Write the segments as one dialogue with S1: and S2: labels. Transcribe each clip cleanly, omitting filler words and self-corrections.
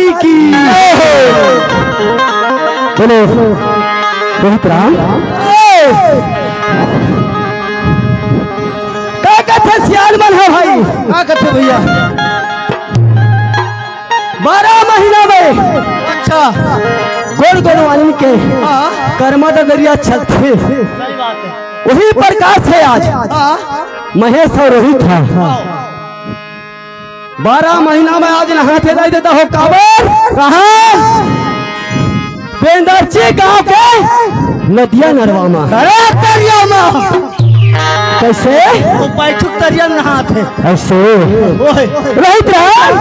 S1: बिहारी की बोलो रोहित राम क्या कहते सियाल मन है भाई
S2: क्या कहते भैया
S1: 12 महीना में
S2: अच्छा
S1: गोल गोलवानी के कर्मा दरिया चलते वही प्रकाश है आज महेश और रोहित था 12 महीना में आज नहाते नहीं देता हो काबर कहा बेंदरची गांव के नदिया नरवा में
S2: दरिया में
S1: कैसे
S2: वो बैठक दरिया नहाते
S1: ऐसे
S2: ओए
S1: रोहित राम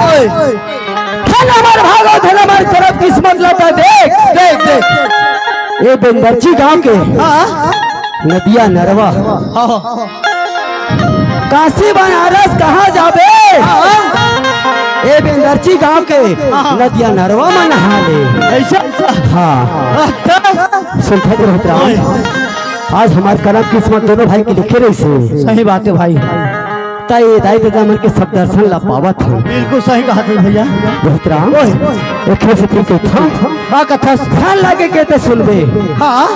S1: धन हमार भागो धन हमार तरफ किस्मत लौटा देख
S2: देख देख
S1: ये बेंदरची गांव के नदिया नरवा काशी बनारस कहाँ जाबे ए बेंदरची गांव के नदिया नरवा में नहा ले
S2: ऐसा
S1: हाँ सुनता रोहित राम आज हमारे करम किस्मत दोनों भाई के लिखे रही से
S2: सही बात है भाई
S1: ताई दाई दादा मन के सब दर्शन ला पावत हो
S2: बिल्कुल सही कहा थे भैया
S1: रोहित राम एक से तू के था
S2: हाँ कथा
S1: ध्यान लागे के ते सुनबे
S2: हाँ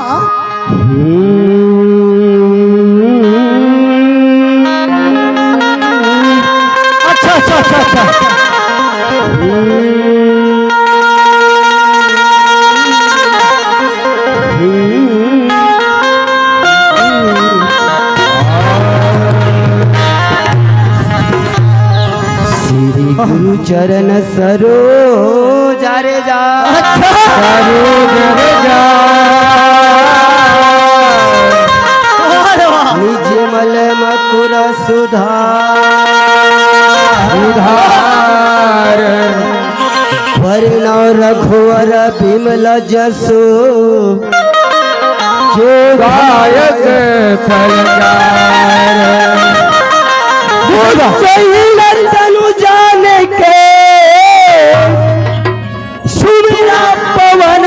S2: अच्छा अच्छा अच्छा अच्छा
S1: श्री गुरु चरण सरो जा रे जा निज मल मकुर सुधार वर्ण रघुवर बिमल जसो जो गायक तनु जाने के सुमिरा पवन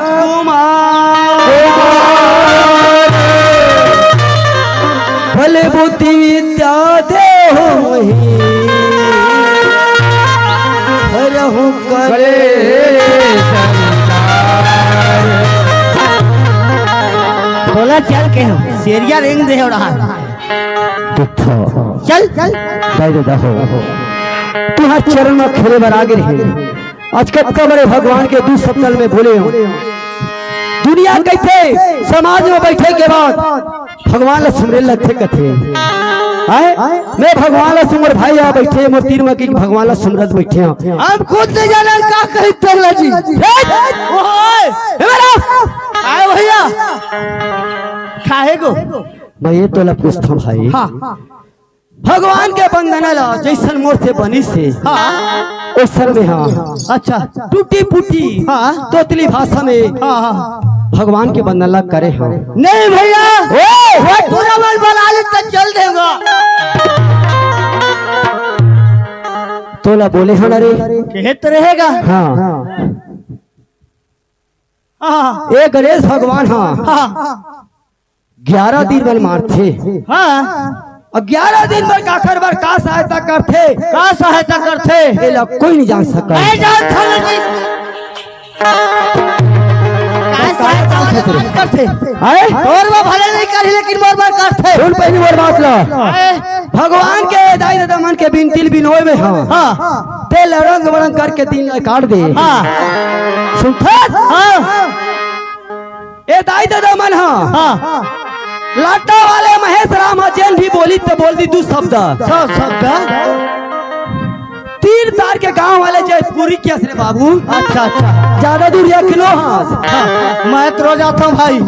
S1: कुमार भले बुद्धि विद्या दे रहूं करे
S2: बोला चल के हम सेरिया रेंग दे हो रहा चल चल
S1: तू हर चरण में खेले बर आगे रहे आज कब बड़े भगवान के दू सप्तल में बोले हो दुनिया कहते समाज में बैठे के बाद भगवान ला सुमरे लगते कथे मैं भगवान ला सुमर भाई आ बैठे मोर तीर में की भगवान ला सुमरत बैठे
S2: हम खुद नहीं जाना का कही तोला जी ओए आए भैया खाए गो
S1: मैं ये तोला पूछता भाई भगवान के बंधना ला जैसन मोर से बनी से ओसन में हाँ
S2: अच्छा
S1: टूटी फूटी तोतली भाषा में भगवान के बंधना करे हाँ
S2: नहीं भैया पूरा मन बना ले तो चल देगा
S1: तोला बोले हाँ रे
S2: कहत रहेगा
S1: हाँ ये गणेश भगवान हाँ 11 दिन बल मारते
S2: हाँ
S1: 11 दिन में काकर बार का सहायता करते ये लोग कोई नहीं जान सका
S2: नहीं जानता नहीं करते और वो भले नहीं करे लेकिन मोर बार करते
S1: सुन पहली बार बात ला भगवान के दाई दादा मन के बिनतिल बिनोय में हाँ तेल रंग बरंग करके दिन काट दे सुनता ये दाई दादा मन हाँ लाटा वाले महेश राम जैन भी बोली तो बोल दी दू शब्द तीर तार के गांव वाले जयपुरी क्या रे बाबू
S2: अच्छा अच्छा
S1: ज्यादा दूर या किलो हाँ
S2: मैं तो रोज आता हूँ भाई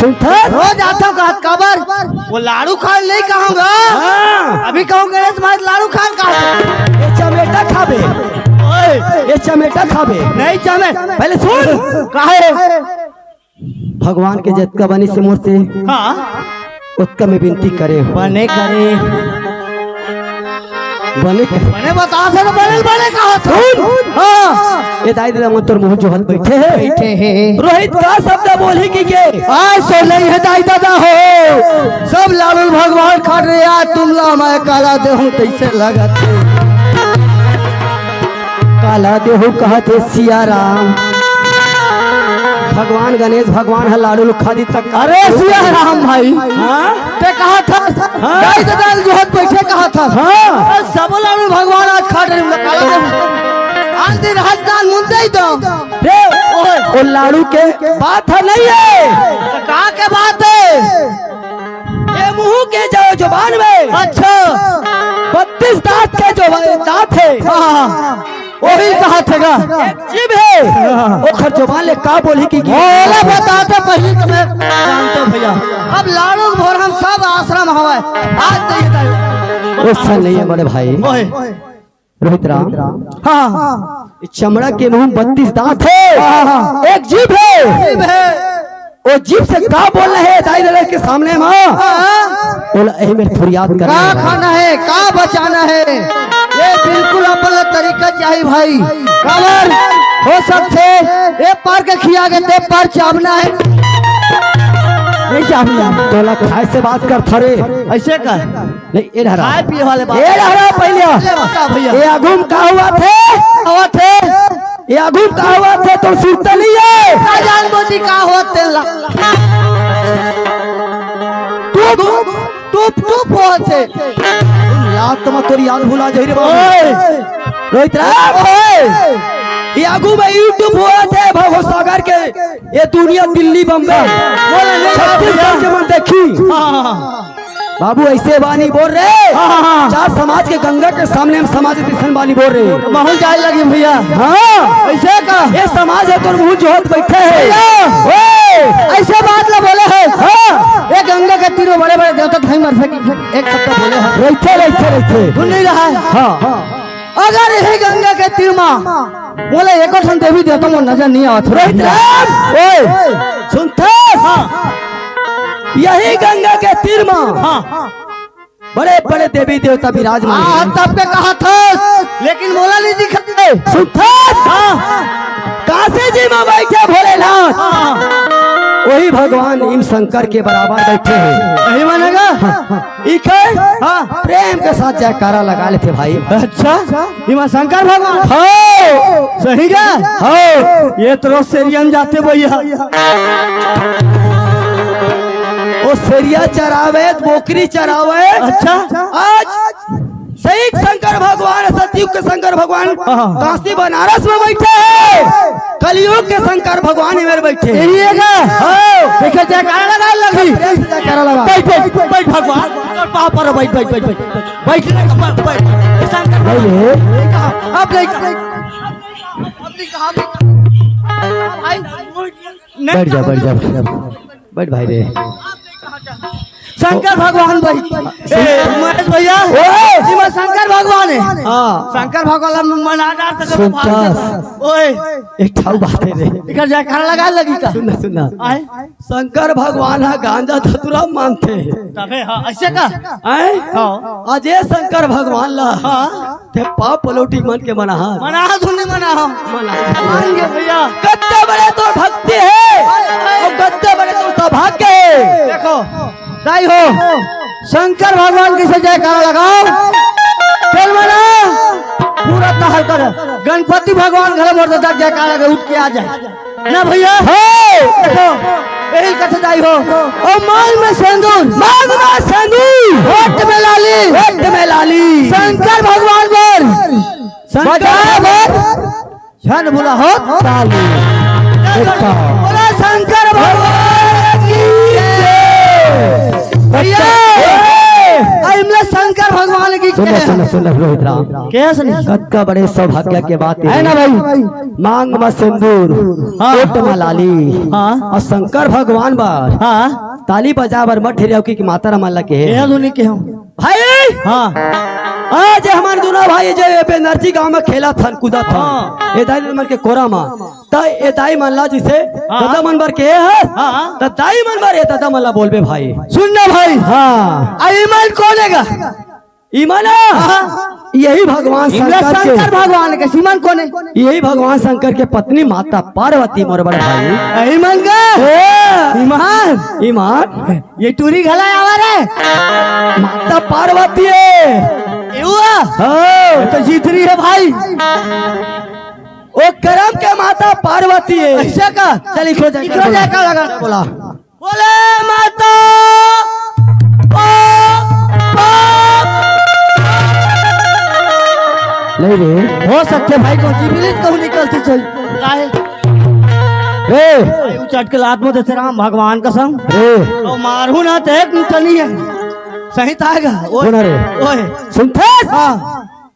S1: सुनता
S2: रोज आता हूँ कबर वो लाड़ू खान नहीं कहूँगा अभी कहूँ गणेश भाई लाड़ू खान का
S1: ये चमेटा खाबे ये चमेटा खाबे
S2: नहीं चमे
S1: पहले सुन
S2: काहे
S1: भगवान के जतका बनी से मोर से उत्का में विनती करे
S2: बने करे
S1: बने
S2: बने बता से बने बने कहा
S1: सुन हाँ ये दाई दादा मन तोर मुंह जो हल बैठे हैं रोहित का शब्द बोली की के
S2: आज सो नहीं है दाई दादा हो सब लालू भगवान खा रहे आज तुम ला मैं काला दे हूँ तैसे लगा
S1: काला देहू कहते सिया राम। भगवान गणेश भगवान है लाडू लुखा दी तक।
S2: अरे सिया राम भाई,
S1: हाँ
S2: ते कहा था गाय दाल जोहत बैठे कहा था।
S1: हाँ
S2: सब लाडू भगवान आज खा रहे काला देहू आज दिन रात दान मुंदे ही तो
S1: रे वो लाडू के बात है नहीं है,
S2: कहा के बात है
S1: ये मुंह के जो जुबान में
S2: अच्छा
S1: 32 दांत के जो दांत है
S2: वही कहा थे
S1: जीभ है ओखर जुबान ले का बोली की
S2: बोला बताते पहले तो मैं जानते भैया। अब लाडू भोर हम सब आश्रम हवा आज नहीं
S1: ऐसा नहीं है बड़े भाई रोहित राम।
S2: हाँ
S1: चमड़ा के मुंह 32 दांत है, एक जीभ है। वो जीभ से का बोल रहे हैं दाई दादा के सामने माँ बोला यही मेरे फरियाद कर
S2: का खाना है का बचाना है ये बिल्कुल अपन तरीका चाहिए भाई। खबर हो सकते एक पार के खिया के ते पार चावना है नहीं चावना
S1: तोला खाए से बात कर थरे
S2: ऐसे कर
S1: नहीं ये रहा
S2: खाए पिए वाले बात
S1: ये रहा पहले
S2: बता भैया
S1: ये अगुम का हुआ थे ये अगुम का हुआ थे तो सुनता नहीं है
S2: का जान मोदी का होते टूप होते
S1: याद तो मत तोरी याद भुला जाई रे बाबू रोहित राम ये आगू में यूट्यूब हुआ थे भगो सागर के ये दुनिया दिल्ली बम्बे छत्तीसगढ़ के मन देखी बाबू ऐसे बानी बोल रहे चार समाज के गंगा के सामने हम समाज दिशन बानी बोल रहे
S2: माहौल जाए लगी भैया।
S1: हाँ
S2: ऐसे का
S1: ये समाज है तो मुंह जोहत बैठे है
S2: ऐसे बात ला बोले है। हाँ ये गंगा के तीनों बड़े बड़े देवता भाई मर सकी एक सप्ताह बोले हैं
S1: रहते
S2: सुन नहीं रहा है।
S1: हाँ
S2: अगर यही गंगा के तीर माँ बोले एक और देवी देवता को नजर नहीं आवत
S1: रोहित राम ओए सुनता यही गंगा के तीर माँ बड़े बड़े देवी देवता विराजमान
S2: तब के कहा था लेकिन बोला नहीं दिखते
S1: सुनता काशी जी में बैठे भोलेनाथ वही भगवान इन शंकर के बराबर बैठे हैं
S2: नहीं मानेगा
S1: प्रेम के साथ जयकारा लगा लेते भाई।
S2: अच्छा इमा शंकर भगवान
S1: हो
S2: सही का
S1: हो
S2: ये तो रोज सेरियन जाते भैया
S1: वो सेरिया चरावे बोकरी चरावे।
S2: अच्छा
S1: आज सही शंकर भगवान सतयुग के शंकर भगवान काशी बनारस में बैठे हैं, कलयुग के शंकर भगवान इधर बैठे हैं।
S2: यही है देखो जयकारा लगा लगी
S1: जयकारा लगा
S2: बैठ बैठ बैठ भगवान पाँव पर बैठ बैठ बैठ बैठ बैठने का बैठ शंकर अब नहीं
S1: बैठ जा बैठ भाई रे
S2: शंकर भगवान भाई महेश भैया इमा शंकर भगवान है। शंकर भगवान मनादार से ओए
S1: एक ठाउ बात है रे
S2: इधर जयकारा लगा लगी का
S1: सुनना शंकर भगवान है गांजा धतुरा मानते
S2: तबे हां ऐसे का
S1: हां आज ये शंकर भगवान ला ते पाप पलोटी मन के मना
S2: धुने मना मान गए भैया
S1: कत्ते बड़े तो भक्ति है और कत्ते बड़े तो सौभाग्य है।
S2: देखो दाई हो शंकर भगवान की जयकारा लगाओ फिर मना पूरा तहल कर गणपति भगवान घर मोड़ देता जयकारा के उठ के आ जाए ना भैया यही कथे दाई हो और मांग में सिंदूर होठ में लाली शंकर भगवान बोल झन बोला हो ताली बोला शंकर भगवान की भैया शंकर भगवान की
S1: सुन रोहित राम
S2: कैसे
S1: कद का बड़े सौभाग्य के बात
S2: है ना भाई
S1: मांग में सिंदूर होठ में लाली और शंकर भगवान बार ताली बजा बर मत ठहरिया की माता रमल्ला के है भाई। आज हमारे दोनों भाई जो बेनर्जी गांव में खेला था कूदा था ये दाई मन के कोरा मा ता ये दाई मनला जिसे दादा मन बर के है ता दाई मन बर ये दादा मनला बोलबे भाई
S2: सुनना भाई ईमान कौन है
S1: ईमान यही भगवान
S2: शंकर भगवान के सीमान कौन है
S1: यही भगवान शंकर के पत्नी माता पार्वती मोर बड़े भाई
S2: ईमान का ईमान
S1: ईमान
S2: ये टूरी घला आवर है
S1: माता पार्वती है
S2: तो जीत रही है भाई
S1: वो करम के माता पार्वती है।
S2: ऐसा का
S1: चल इको
S2: जयकार लगा
S1: बोला
S2: बोले माता
S1: नहीं रे
S2: हो सकते भाई को जीवित कहूँ निकलती चल
S1: रे
S2: चट के लात में देते राम भगवान कसम
S1: रे
S2: तो मारू ना तो एक निकलनी है सही ताएगा
S1: बोला रे
S2: ओए
S1: सुनते
S2: हाँ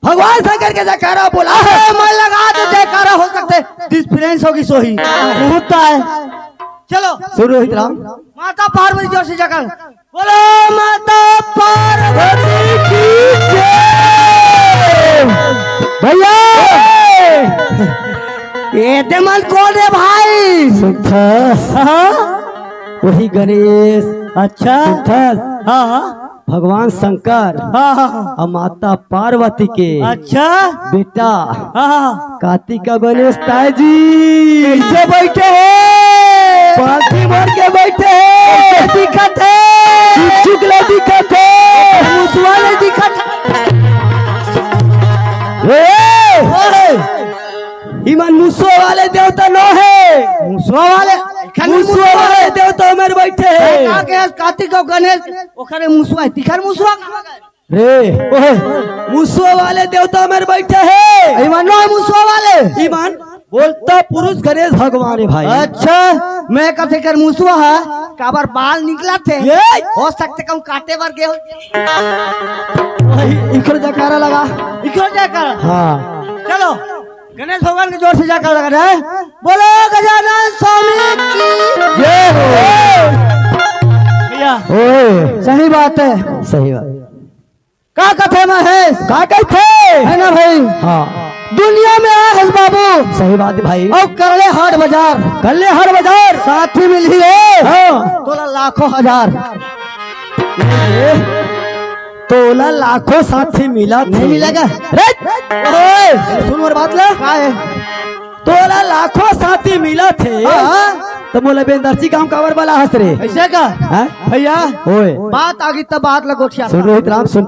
S1: भगवान शंकर के जयकारा बोला
S2: अरे मैं लगा तो जयकारा हो सकते डिफरेंस होगी सोही होता है चलो
S1: सुन रोहित राम
S2: माता पार्वती जोशी जयकार बोलो माता पार्वती की जय
S1: भैया
S2: ये देमन कौन है भाई
S1: सुनथस वही गणेश
S2: अच्छा
S1: सुनथस
S2: हाँ
S1: भगवान शंकर
S2: हाँ
S1: और माता पार्वती के
S2: अच्छा
S1: बेटा
S2: हाँ
S1: कार्तिक का गणेश ताई जी
S2: कैसे बैठे हैं
S1: पालथी मार के बैठे हैं
S2: दिखत है
S1: चुगले दिखत है
S2: मुसवाले दिखत
S1: इमन मुसो वाले देवता नो है
S2: मुसवा वाले
S1: मुसो वाले देवता मेरे बैठे हैं
S2: आगे कार्तिक और गणेश ओखरे मुसवा है तिखर मुसवा
S1: रे ओए मुसो वाले देवता मेरे बैठे हैं
S2: ईमान नो मुसवा वाले
S1: ईमान बोलता पुरुष गणेश भगवान है भाई
S2: अच्छा मैं कथे कर मुसवा है काबर बाल निकला थे
S1: ये
S2: हो सकते कहूँ काटे बार के
S1: इखर जयकारा लगा
S2: इखर जाकर
S1: हाँ
S2: चलो गणेश भगवान के जोर से जाकर लगा रहा है बोलो गजानन स्वामी की
S1: जय हो
S2: भैया
S1: ओए
S2: सही बात है
S1: सही बात
S2: का कथे महेश
S1: का कहते
S2: है ना भाई
S1: हाँ
S2: दुनिया में है बाबू
S1: सही बात है भाई
S2: और करले हाट बाजार
S1: कल्ले हर बाजार
S2: साथी मिली है
S1: हाँ
S2: तोला लाखों हजार
S1: तोला लाखों साथी मिला
S2: नहीं मिलेगा
S1: ओए सुन और बात ले
S2: का है
S1: तोला लाखों साथी मिला थे
S2: हाँ?
S1: तो बोले बेंदर्सी काम कावर वाला हंस रे
S2: ऐसे का
S1: हैं?
S2: भैया
S1: ओए
S2: बात आगी तब बात लगोठिया
S1: सुन रोहित राम सुन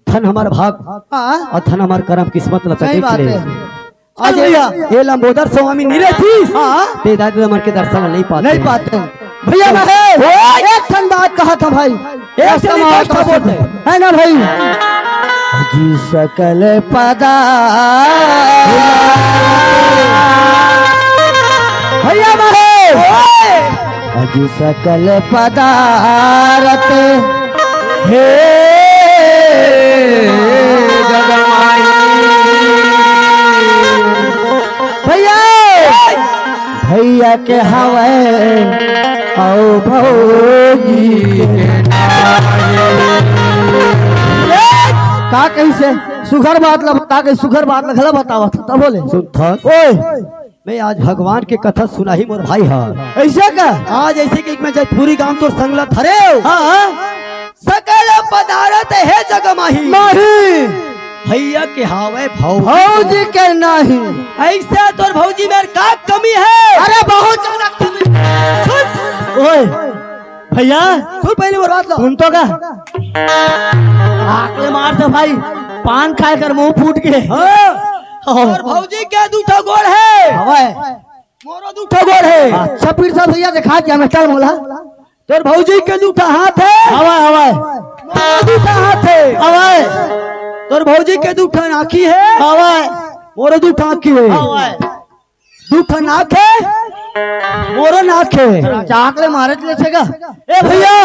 S1: धन हमार भाग
S2: हाँ
S1: और धन हमार कर्म किस्मत लगा
S2: सही बात है
S1: आज
S2: भैया
S1: ये लंबोदर स्वामी नीरे थी
S2: हाँ
S1: ते दादी अमर के दर्शन नहीं पाते
S2: नहीं पाते भैया मैं एक ठन बात कहा था भाई एक
S1: ठन बात का बोल दे।
S2: है ना भाई जी सकल पदा भैया महे अजी सकल पदारत हे भैया भैया के हवे औ भौजी का कैसे सुघर बात लगा के सुघर बात लगला बतावा तब बोले
S1: सुन
S2: ओए
S1: मैं आज भगवान के कथा सुना ही मोर भाई है
S2: ऐसे का
S1: आज ऐसे कि मैं जयपुरी गांव तो संगला थरे
S2: हाँ
S1: सकल पदारत है जग माही
S2: नहीं
S1: भैया के हावे भाव
S2: भौजी के नहीं
S1: ऐसे तोर भौजी में का कमी है
S2: अरे बहुत ज्यादा सुन ओए भैया
S1: सुन पहले मोर बात लो
S2: सुन तो का आकले मार दे भाई पान खाए कर मुंह फूट के
S1: और भौजी के दूठा गोड़ है
S2: हवा
S1: मोरो दूठा गोड़ है
S2: अच्छा फिर सब भैया दिखा दिया मैं चल मोला
S1: तोर भौजी के दूठा हाथ है
S2: हवा हवा
S1: मोरो दूठा हाथ है
S2: हवा
S1: तोर भौजी के दूठा नाकी है
S2: हवा
S1: मोरो दूठा आँखी है
S2: हवा
S1: दूठा नाक है मोरो नाक है
S2: चाकले मारे ले छेगा
S1: ए भैया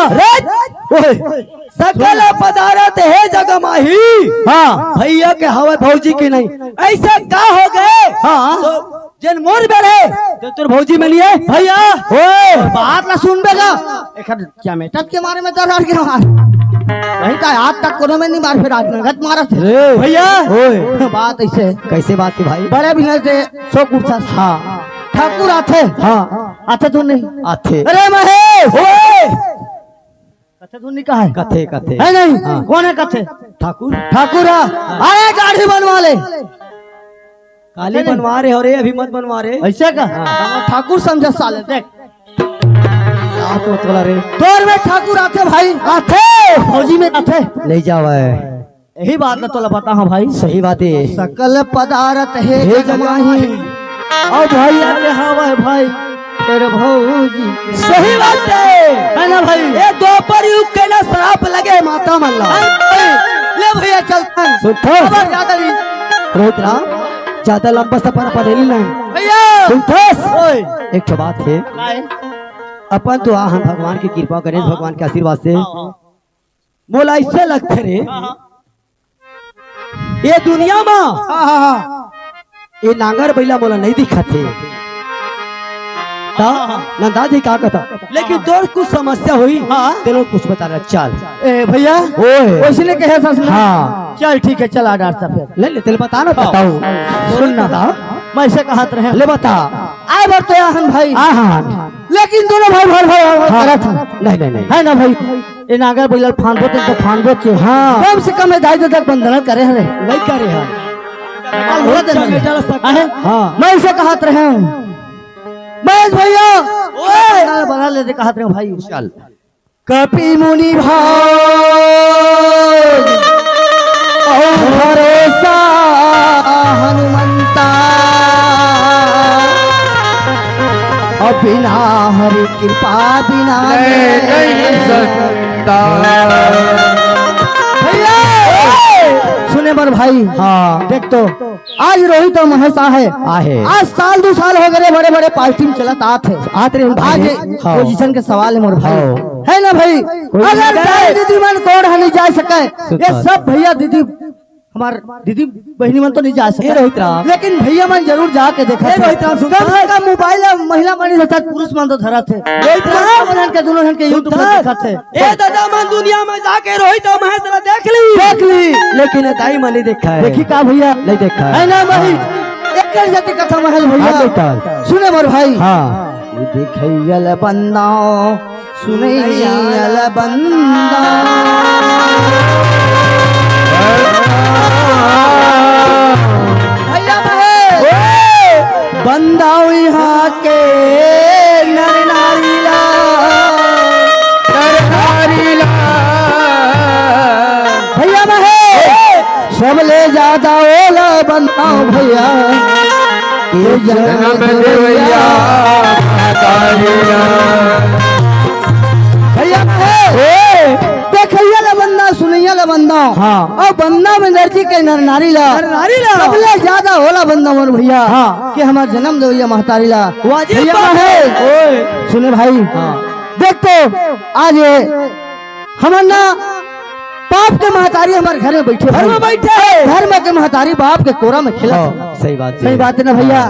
S1: ओए सकल पदारत है जग माही
S2: हाँ
S1: भैया के हवा भौजी के नहीं ऐसा का हो गए
S2: हाँ
S1: तो जन मोर बेरे तो तोर भौजी में लिए
S2: भैया
S1: ओए
S2: बात ना सुन बेगा एक क्या मेटत के मारे में दरार के मार वही का हाथ तक कोनो में नहीं मार फिर आज नगद मारा थे
S1: रे
S2: भैया
S1: ओए
S2: बात ऐसे
S1: कैसे बात की भाई
S2: बड़े भी से सो कुर्सा
S1: हाँ
S2: ठाकुर आथे
S1: हाँ
S2: आथे तो नहीं
S1: आथे
S2: अरे महेश
S1: ओए
S2: कथे तो नहीं कहा है
S1: कथे कथे
S2: है नहीं
S1: हाँ।
S2: कौन है कथे
S1: ठाकुर
S2: ठाकुर अरे गाड़ी बनवा ले
S1: काली बनवा रहे हो रे अभी मत बनवा रहे
S2: ऐसे का ठाकुर समझे साले देख
S1: तो तोला रे
S2: तोर में ठाकुर आथे भाई आथे फौजी में आथे
S1: ले जाओ
S2: यही बात ना तोला पता है भाई।
S1: सही बात है।
S2: सकल पदार्थ है
S1: हे
S2: जमाही और भाई आगे हवा है भाई तेरे भौजी।
S1: सही बात है
S2: ना भाई।
S1: ये दोपहर युग के ना श्राप लगे माता मल्ला।
S2: ले भैया चलता है।
S1: सुनथो
S2: ज्यादा नहीं
S1: रोहित राम ज्यादा लंबा सफर अपन रेली नहीं
S2: भैया।
S1: सुनथोस एक तो बात है अपन तो हम भगवान की कृपा करें भगवान के आशीर्वाद से मोला इससे लगते रे ये दुनिया में ये नांगर बैला मोला नहीं दिखते नंदा जी का कहता लेकिन दौड़ कुछ समस्या हुई तेरे कुछ बता रहा चल
S2: ए भैया
S1: ओए
S2: उसने कहा था सुना।
S1: हाँ
S2: चल ठीक है चला डांटता फिर
S1: ले ले तेरे बता ना बताऊं सुनना था
S2: मैं से कहत रहे
S1: ले बता
S2: आए बार तो आहन भाई लेकिन दोनों भाई भर भर करा था
S1: नहीं
S2: है ना भाई। ये नागर बैल फानबो तो फानबो के
S1: हाँ
S2: कम से कम 2.5 तक बंधन करे हरे
S1: नहीं करे हाँ
S2: मैं से कहत रहे महेश भैया ओए बना ले दे कहत रहे भाई
S1: चल
S2: कपि मुनि भाई और भरोसा हनुमंता और बिना हरि कृपा बिना नहीं सकता। भैया सुने बर भाई
S1: हाँ
S2: देख तो आज रोहित और महेश आहे आज साल 2 साल हो गए बड़े बड़े पार्टी में चलत आते आज पोजीशन के सवाल है मोर भाई है ना भाई। अगर दीदी मन कोड नहीं जा सके ये सब भैया दीदी हमार दीदी बहनी मन तो नहीं जा सके
S1: रोहित राम
S2: लेकिन भैया मन जरूर जाके देखा
S1: रोहित राम
S2: का मोबाइल महिला मन होता पुरुष मन तो धरा थे
S1: रोहित राम
S2: के दोनों जन के यूट्यूब पे देखा थे
S1: ए दादा मन दुनिया में जाके रोहित और महेश ने देख ली लेकिन दाई मन नहीं देखा है
S2: देखी का भैया
S1: नहीं देखा
S2: है ना भाई एक जाति कथा महल भैया सुने मोर भाई
S1: हाँ
S2: देखैयल बंदा सुनैयल बंदा भैया बंदा यहाँ के नर नारीला भैया सब ले ज्यादा ओला बंदा भैया ये जन्म भैया देखैया बंदा सुनैया बंदा
S1: हाँ
S2: और बंदा में दर्जी के नर नारी ला सबले ज्यादा होला बंदा मोर भैया
S1: हाँ
S2: कि हमार जन्म देवैया महतारी ला
S1: वाजिब
S2: है सुने भाई
S1: हाँ
S2: देख तो आज हमार ना बाप के महतारी हमारे घर में बैठे
S1: घर में बैठे
S2: घर में के महतारी बाप के कोरा में खेला
S1: सही बात
S2: है ना भैया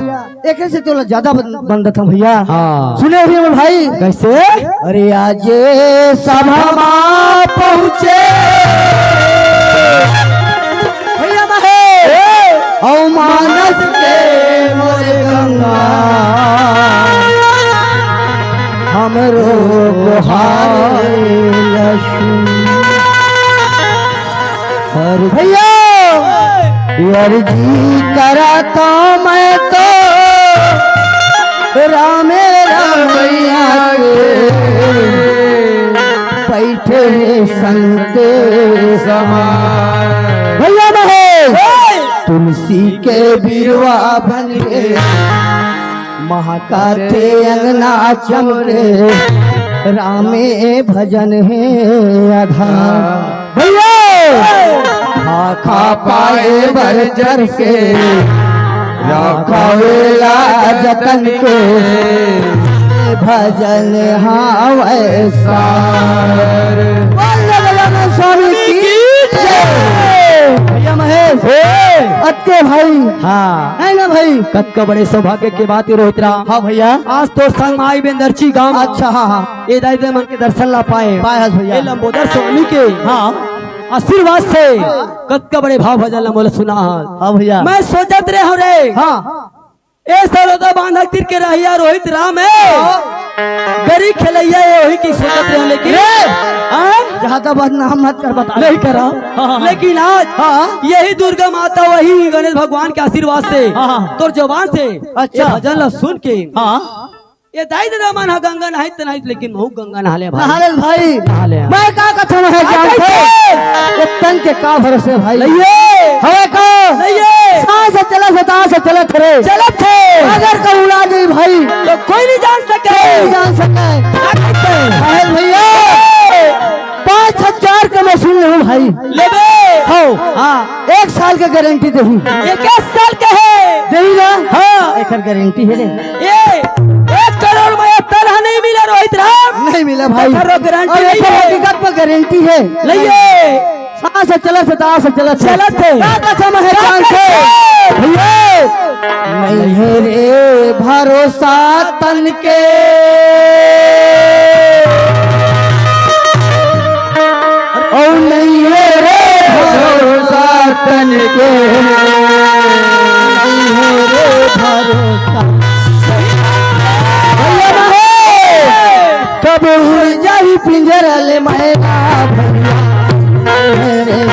S2: एक से तो ज्यादा बंद था भैया
S1: हाँ
S2: सुने हुए भाई
S1: कैसे
S2: अरे आज सभा पहुँचे भैया महे औ मानस के मोरे गंगा हमरो गुहार भैया यार जी कराता मैं तो रामे रामैया बैठे संते भैया महे तुलसी के बिरवा बन के महाकाथे अंगना चमके रामे भजन है आधार भैया खा पाए बरजर के रखवेला जतन के भजन हाँ वैसा स्वामी की भैया महेश अत्ते भाई
S1: हाँ
S2: है ना भाई
S1: कत का बड़े सौभाग्य के बात है रोहित राम
S2: हाँ भैया
S1: आज तो संग आई बेंदरची गांव
S2: अच्छा हाँ
S1: ये दाई मन के दर्शन ला पाए
S2: भैया
S1: ये लंबोदर स्वामी के
S2: हाँ
S1: आशीर्वाद से कत का बड़े भाव भजन मोला सुना
S2: हाँ भैया
S1: मैं सोचत रहे हो रे
S2: हाँ
S1: ए सरोदा बांधा तिर के रहिया रोहित राम है गरी खेलैया है वही की सोचत रहे लेकिन
S2: ज्यादा बदनाम मत कर बता
S1: नहीं करा लेकिन आज यही दुर्गा माता वही गणेश भगवान के आशीर्वाद से तोर जवान से
S2: अच्छा
S1: भजन ला सुन के ये दाई दादा मन गंगा नहाई त नहीं लेकिन महू गंगा नहा ले भाई
S2: नहा ले भाई
S1: नहा ले
S2: मैं का कथन है जानते ये तन के का भरोसे भाई
S1: लइए
S2: हवे का
S1: लइए
S2: सांस से चला से तां से चले थे
S1: चलत थे
S2: अगर का उड़ा गई भाई
S1: तो कोई नहीं जान सके
S2: नहीं जान सके
S1: क्या कहते हैं
S2: महल भैया 5000 का मैं सुन लूं भाई
S1: लेबे
S2: हो
S1: हाँ
S2: 1 साल का गारंटी देही
S1: ये क्या साल के है
S2: देही ना
S1: हाँ
S2: एकर गारंटी है रे
S1: ये 1 करोड़ में तरह नहीं मिला रोहित राम
S2: नहीं मिला भाई
S1: एकर गारंटी
S2: और
S1: नहीं
S2: एकर
S1: है
S2: हकीकत पर गारंटी है
S1: लइए
S2: सांस से चला से तां से चलत
S1: थे
S2: का कसम है जानते भैया नहीं है रे भरोसा तन के ओ नहीं है रे भरोसा तन के नहीं है रे भरोसा भैया कब उड़ जाई पिंजरा ले मैना भैया नहीं है रे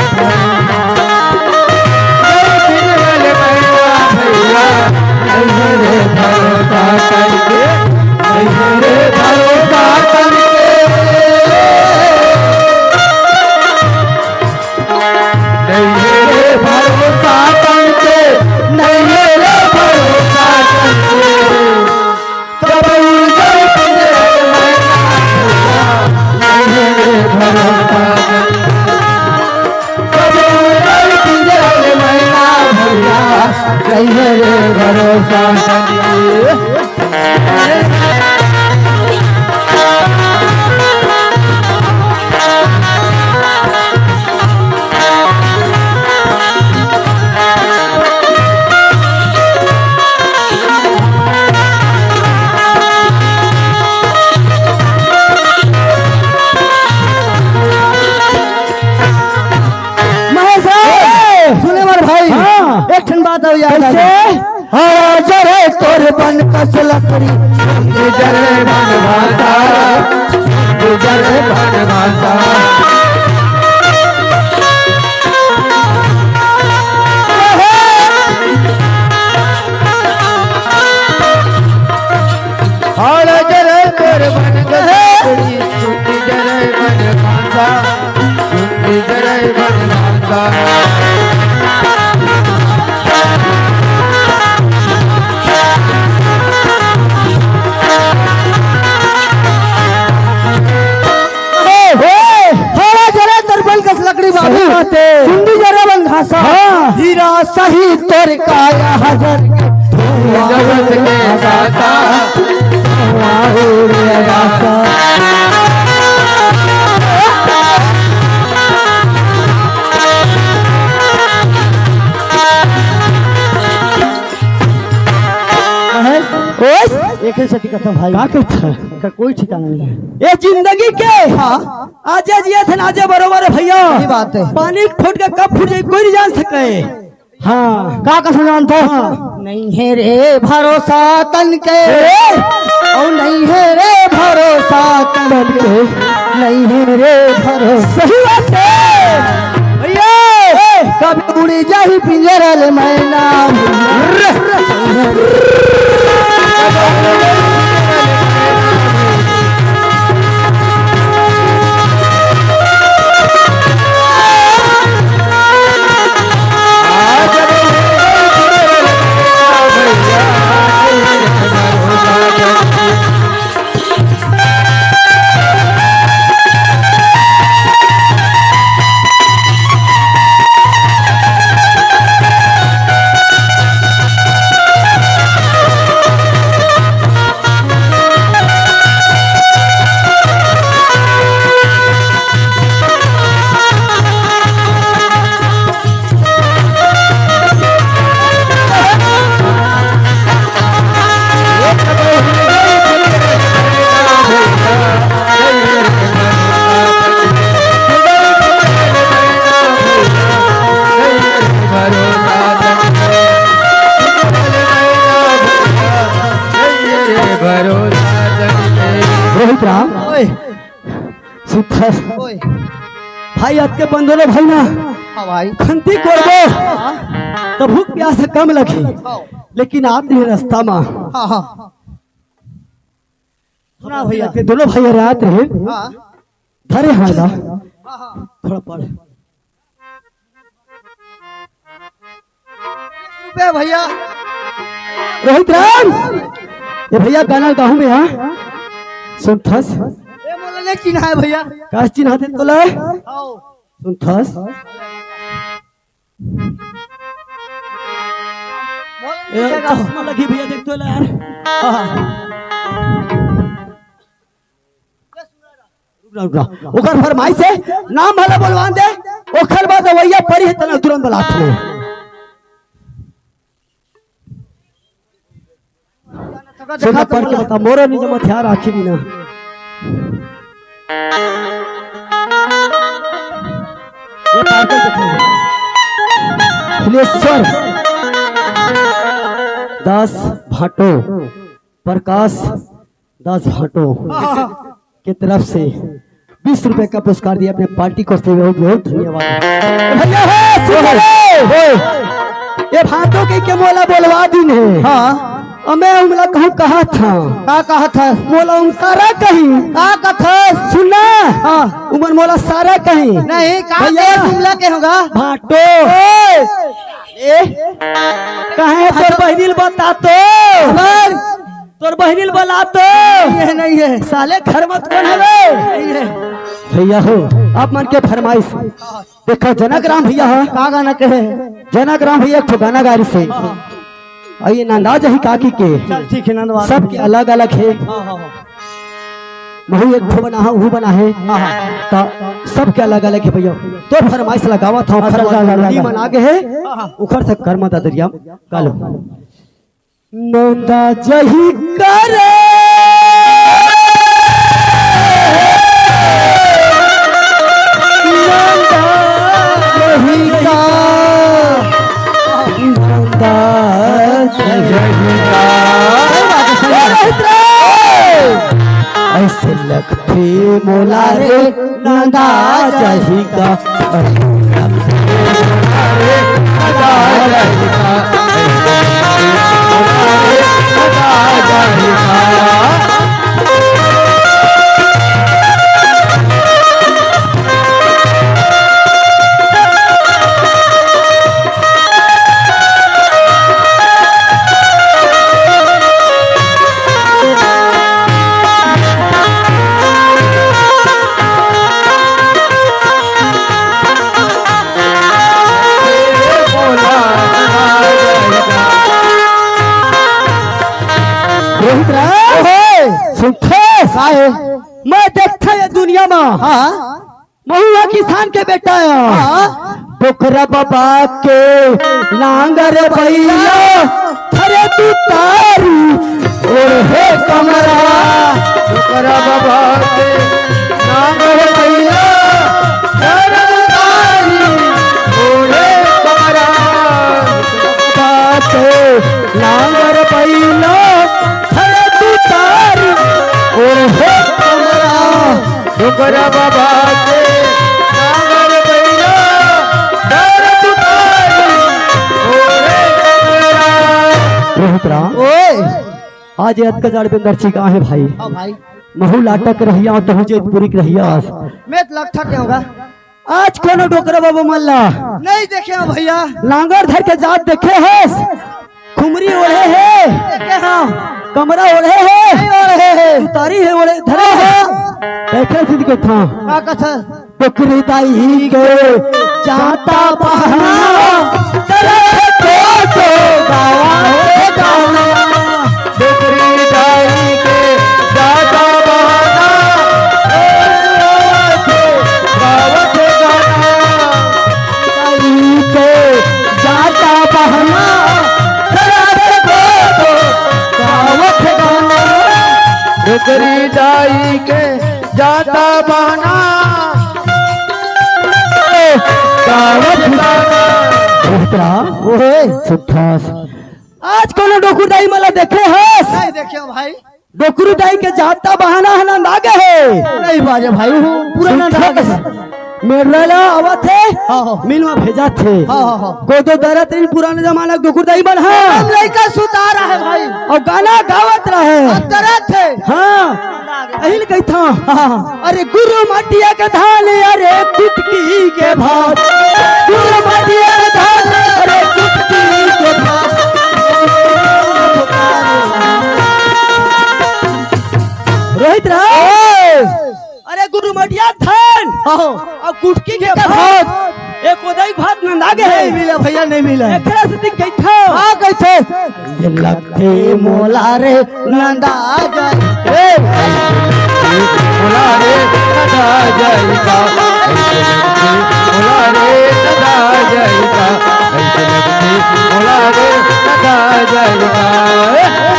S2: जरे तोर बन कस लकड़ी जरे बन भाता जरे बन भाता और जरे तोर बन कस लकड़ी जरे बन भाता जरे बन भाता लकड़ी बाबू सुंदी जरा बन घासा हीरा सही तोर काया हजर जगत के दाता एक सती कथा भाई का कोई ठिकाना नहीं है
S1: ये जिंदगी के आज जिया थे आजे बरोबर है भैया
S2: ये बात है
S1: पानी फूट के कब फूट जाए कोई नहीं जान सके
S2: हाँ का सुनान था नहीं है रे भरोसा तन के और नहीं है रे भरोसा तन के नहीं है रे भरोसा
S1: सही बात है भैया
S2: कभी उड़ी जाही पिंजरा ले मैना रोहित राम भाई आज के बंधुले भाई ना
S1: भाई
S2: खंती करबो तो भूख प्यास कम लगी लेकिन आप रास्ता में सुना भैया
S1: के दोनों भाई रात रहे
S2: हाँ
S1: धरे हादा
S2: हाँ
S1: थोड़ा पढ़
S2: रुपये भैया
S1: रोहित राम ये भैया गाना गाहूं में हाँ सुन थस
S2: ये मोला नहीं चिन्हा है भैया
S1: काश चिन्ह हाथे तोला
S2: आओ
S1: सुन थस ए चश्मा लगी भैया देख तो यार ओकर फरमाइश है नाम भला बोलवान दे ओकर बाद वैया पड़ी है तना तुरंत बलात में सुना पढ़ के बता मोरो नहीं जमा ध्यान राखी भी ना ये पार्टी फुलेश्वर दास भाटो प्रकाश दास भाटो की तरफ से 20 रुपए का पुरस्कार दिया अपने पार्टी को से बहुत बहुत धन्यवाद भैया है सुन रे ये भाटो के मोला बोलवा दिन है
S2: हाँ
S1: मैं उमला कहूँ कहा था
S2: का कहा था
S1: मोला उम सारा कहीं
S2: का कथा
S1: सुनना
S2: हाँ
S1: उमर मोला सारा कहीं
S2: नहीं का
S1: भैया
S2: जुमला के होगा
S1: भाटो ए कहे तोर बहनिल बता तो तोर बहनिल बला तो
S2: ये नहीं है
S1: साले घर मत कौन हवे
S2: नहीं है
S1: भैया हो आप मन के फरमाइश देखो जनक राम भैया हो
S2: का गाना कहे
S1: जनक राम भैया एक गाना गारी से आइए नंदाज ही काकी के
S2: चल ठीक है नंदवार
S1: सबके अलग अलग है
S2: हाँ हाँ
S1: महू एक भो बना है वो बना है तो सबके अलग अलग है भैया तो फरमाइश लगावा था फरमाइश मन आगे है उखर से कर्म दरिया कालो नंदा जही करे नंदा जही का नंदा ऐसे लगते मोला रे नंदा जही का मैं देखता है दुनिया में
S2: हाँ
S1: महुआ किसान के बेटा पोखरा बाबा के लांगर भैया थरे तू तारी और हे कमरा पोखरा बाबा के लांगर भैया थरे तू तारी और हे कमरा बाबा के लांगर भैया थरे तू तारी और हे कमरा पोखरा बाबा के लांगर भैया थरे तू तारी और हे कमरा रोहित राम
S2: ओए
S1: आज याद का जाड़ बेंदर छी कहाँ है भाई
S2: हाँ भाई
S1: महू लाटक रहिया तो मुझे पूरी रहिया
S2: मैं तो लगता क्या होगा
S1: आज कोनो डोकरा बाबू मल्ला
S2: नहीं देखे हो भैया
S1: लांगर धर के जात देखे है खुमरी ओढ़े है
S2: देखे हाँ
S1: कमरा ओढ़े है
S2: ओढ़े है
S1: उतारी है ओढ़े धरे है देखे सिद्ध के था
S2: का कथा
S1: पोखरी दाई के जाता बहना तेरे तो गावा है गाना पोखरी दाई के जाता बहना गावत गाना दाई के जाता बहना तेरे तो गावत गाना पोखरी दाई के जाता बहना आज कोनो डोकुरदाई मला देखे है
S2: नहीं देखे हो भाई
S1: डोकुरदाई के जाता बहाना है ना लागे है
S2: नहीं बाजे भाई पूरा ना ढाके
S1: मेरला आवत थे
S2: हाँ।
S1: मिल में भेजा थे
S2: हाँ।
S1: गोदो दरा तीन पुराने जमाना के दुकुर दाई बन
S2: हम
S1: हाँ
S2: लड़का सुता रहा है भाई,
S1: और गाना गावत रहे
S2: हम डरा थे।
S1: हाँ अहिल कही था अरे गुरु मटिया के धान अरे कुटकी के भात गुरु मटिया के धान अरे कुटकी के भात रोहित रहा अरे गुरु मटिया धान और कुटकी के भात एक उदय भात में लागे
S2: नहीं मिला भैया, नहीं मिला।
S1: एकरा से दिख गई था
S2: हाँ कैसे ये लगते मोला रे नंदा जाए
S1: मोला रे सदा जाएगा मोला रे सदा जाएगा मोला रे सदा जाएगा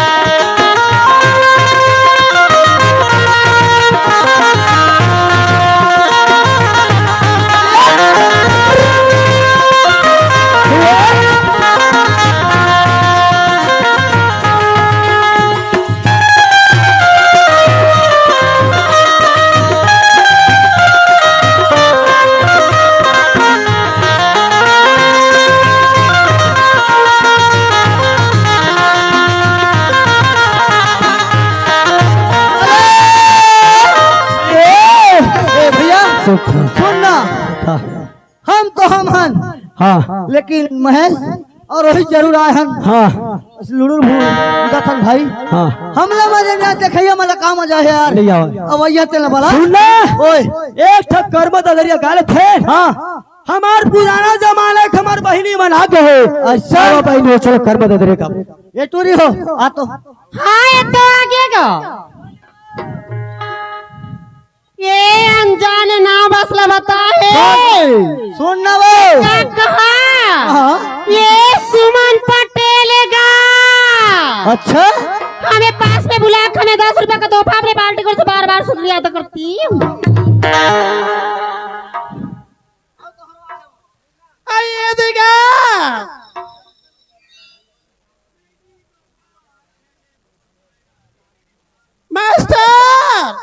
S2: सुनना, हम तो हम हन,
S1: हाँ
S2: लेकिन महेश और रोहित जरूर आए हन।
S1: हाँ
S2: लुड़ुर भूल भाई,
S1: हाँ
S2: हमला मजे ना देखिए, मला का मजा है यार।
S1: ले जाओ
S2: अब आइए तेल वाला
S1: सुनना
S2: ओए
S1: एक ठक कर्म दरिया गाले थे
S2: हाँ
S1: हमार पुराना जमाना के हमार बहिनी बना के हो
S2: अच्छा।
S1: बहिनी चलो कर्म दरिया का
S2: ये टूरी हो आ तो
S3: हाँ ये तो आगे गो ये अनजान ना बसला बता है
S2: सुनना वो
S3: क्या कहा
S2: हाँ।
S3: ये सुमन पटेल का
S2: अच्छा
S3: हमें पास में बुला के हमें 10 रुपए का तोहफा अपने पार्टी को से बार बार शुक्रिया तो करती हूँ।
S4: आइए देखा मास्टर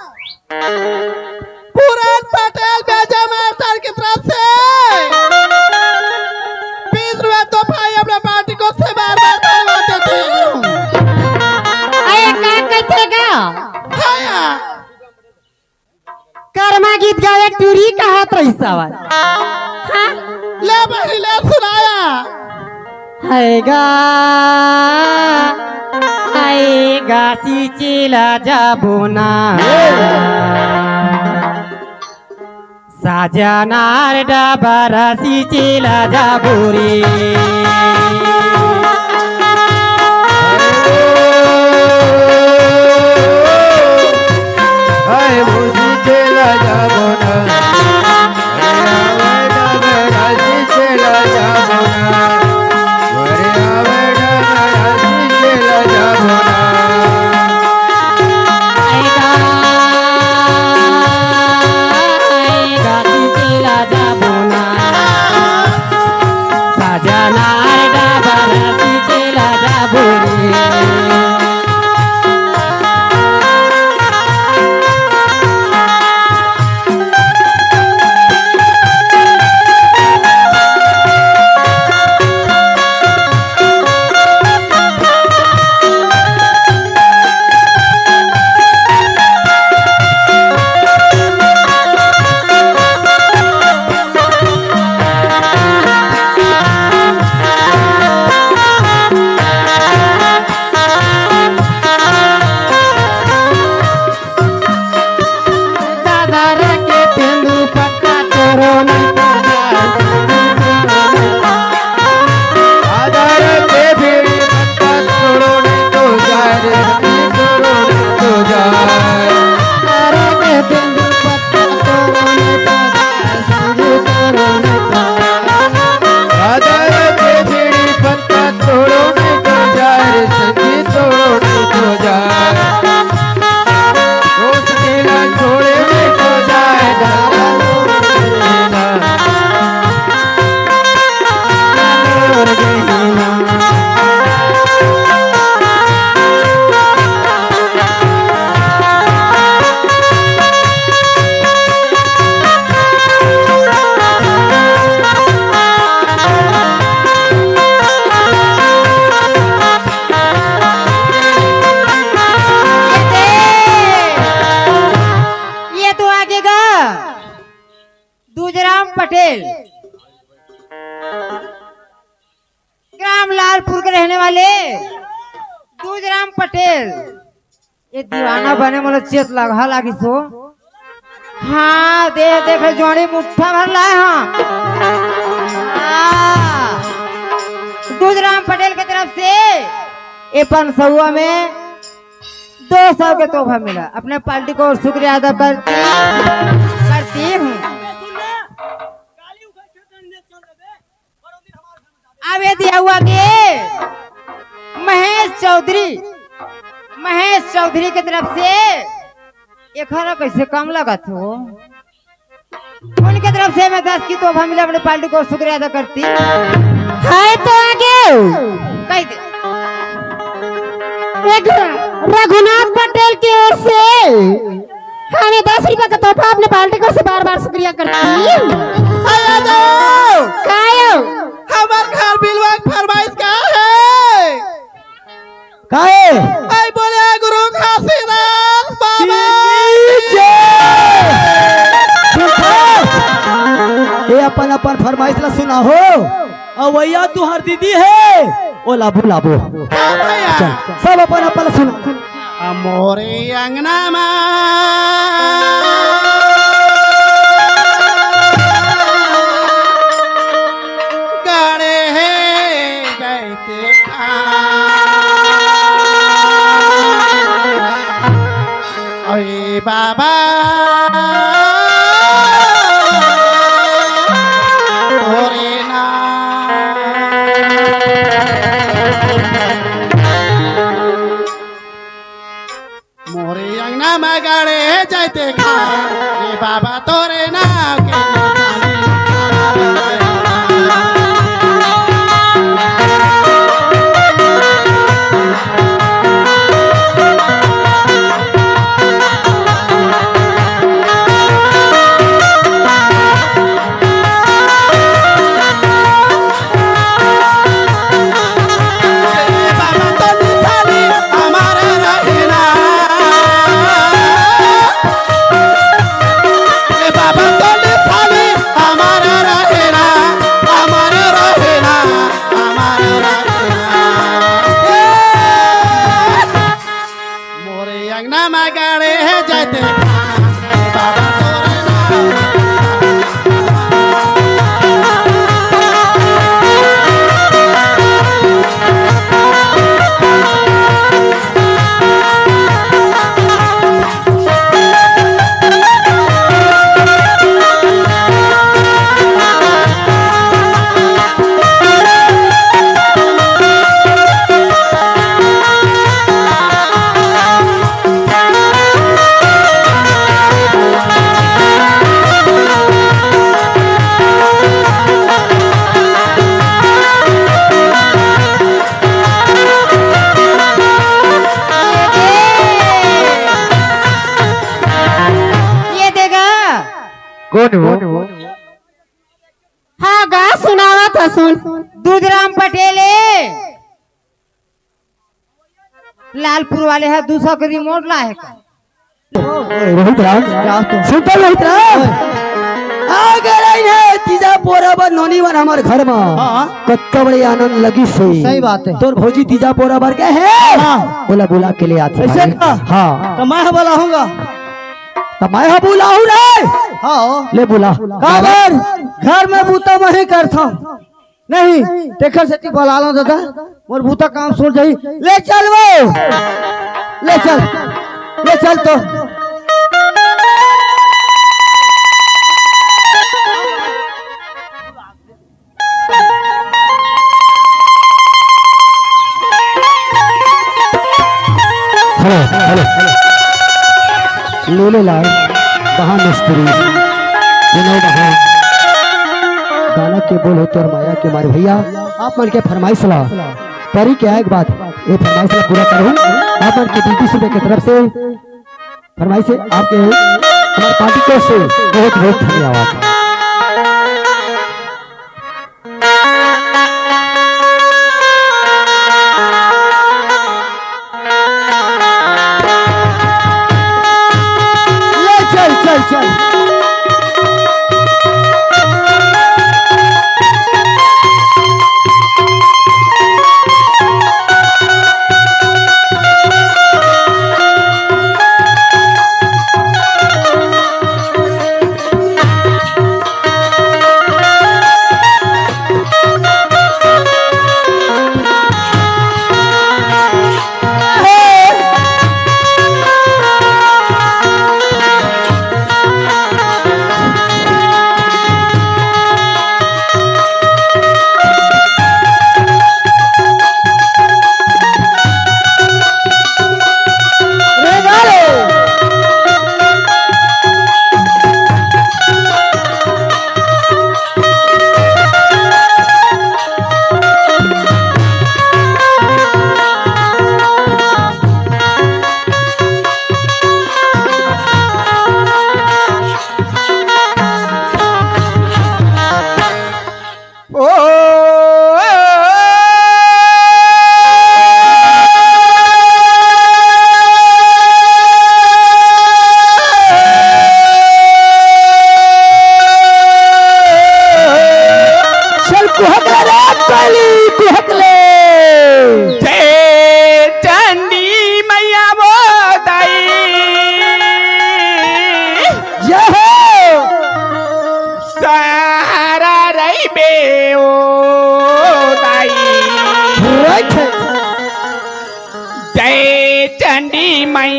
S4: पूरन पटेल भेजा मास्टर की तरफ से 20 रुपए तो भाई अपने पार्टी को से बार बार करवा देती हूँ।
S3: अरे क्या कहते का
S4: हाया
S3: कर्मा गीत गावे टूरी का हाथ रही सवाल हाँ
S4: ले बहनी ले सुनाया
S3: हायगा सिचिला जाबुना साजनार डबरा सिचिला जाबुरी
S1: हाय मुझे चला जाबो ना चला जाबो ना चला जाबो ना
S3: हायगा सिचिला जाबुना साजनार
S5: पटेल ग्राम लालपुर के रहने वाले दूधराम पटेल ये दीवाना बने मोला चेत लगा लागी सो हाँ देख जोड़ी मुट्ठा भर लाए हाँ दूधराम पटेल की तरफ से ये 500 में 200 के तोहफा मिला। अपने पार्टी को शुक्रिया अदा करती हूँ। अब ये दिया हुआ कि महेश चौधरी की तरफ से 1,000 कैसे कम लगा थे वो उनकी तरफ से मैं 10 की तोहफा मिला। अपने पार्टी को शुक्रिया अदा करती
S3: है तो आगे
S5: कह दे
S3: एक रघुनाथ पटेल की ओर से हमें 10 रुपए का तोहफा अपने पार्टी को से बार बार शुक्रिया करती
S4: हमार घर बिलवा फरमाइश का है
S1: काहे
S4: आई बोले गुरु घासीदास बाबा
S1: ये अपन अपन फरमाइश ला सुना हो अवैया तुहार दीदी है ओ लाबू लाबू चल सब अपन अपन सुना
S4: मोरे अंगना में गाड़े है गए अरे बाबा मोरे ना मोरे अंगना में गाड़े जाते खा रे बाबा तोरे ना के
S1: कौन हो
S3: हाँ गा सुनावा था सुन
S5: दूधराम पटेल लालपुर वाले है 200 के रिमोट लाए का
S1: रोहित राम सुनता रोहित राम अगर है तीजा पोरा बर नोनी वन हमार घर में कत्ता बड़े आनंद लगी से
S2: सही बात है।
S1: तोर भौजी तीजा पोरा बर के है बोला बुला के ले आते
S2: ऐसे का?
S1: हाँ
S2: तो मैं बुलाऊंगा
S1: तो मैं हाँ बुलाऊ रे
S2: हाँ
S1: ले बुला
S2: काबर घर में बूता मैं करता हूँ नहीं टेकर से बुला लो दादा मोर बूता काम छोड़ जाई ले चल वो ले चल तो
S1: हेलो हेलो लोले लाल बहान मिस्त्री विनोद बहान गाना के बोल हो तोर माया के मारे भैया आप मन के फरमाइश ला परी क्या एक बात ये फरमाइश ला पूरा करूं आप मन के 30 रुपए की तरफ से फरमाइश से आपके हमारे पार्टी को से बहुत बहुत धन्यवाद
S2: चल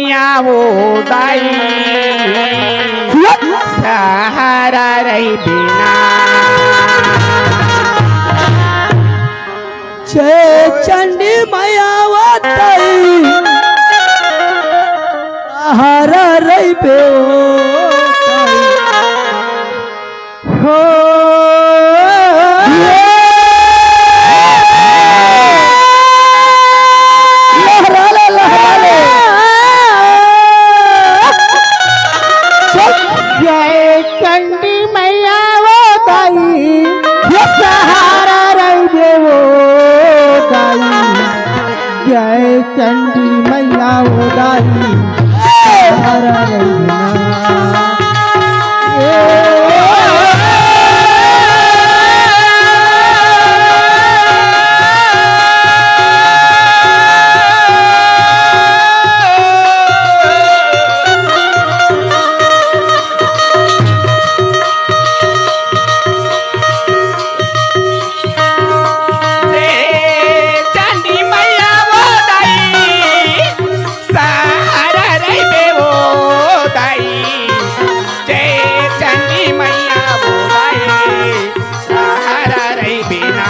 S6: मैया वो दाई सहारा रही बिना
S2: जय चंडी मैया वाताई सहारा रही बे हो
S6: जय चंडी मैया वो दाई सहारा रही वो दाई जय चंडी मैया वो दाई सहारा रही चंडी मैया वो दाई सहारा रही वो दाई जय चंडी मैया वो दाई सहारा रही बिना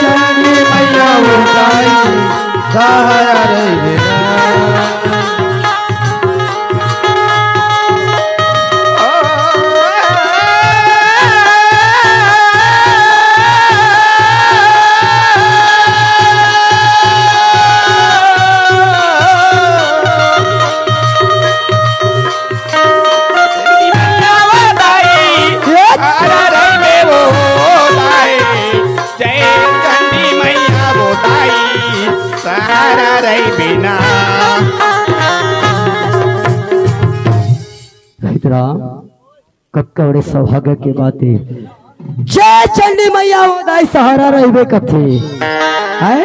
S2: चंडी मैया वो दाई सहारा रही
S6: सहारा रही बिना
S1: कक्का बड़े सौभाग्य के बातें जय चंडी मैया वो दाई सहारा रही कथे है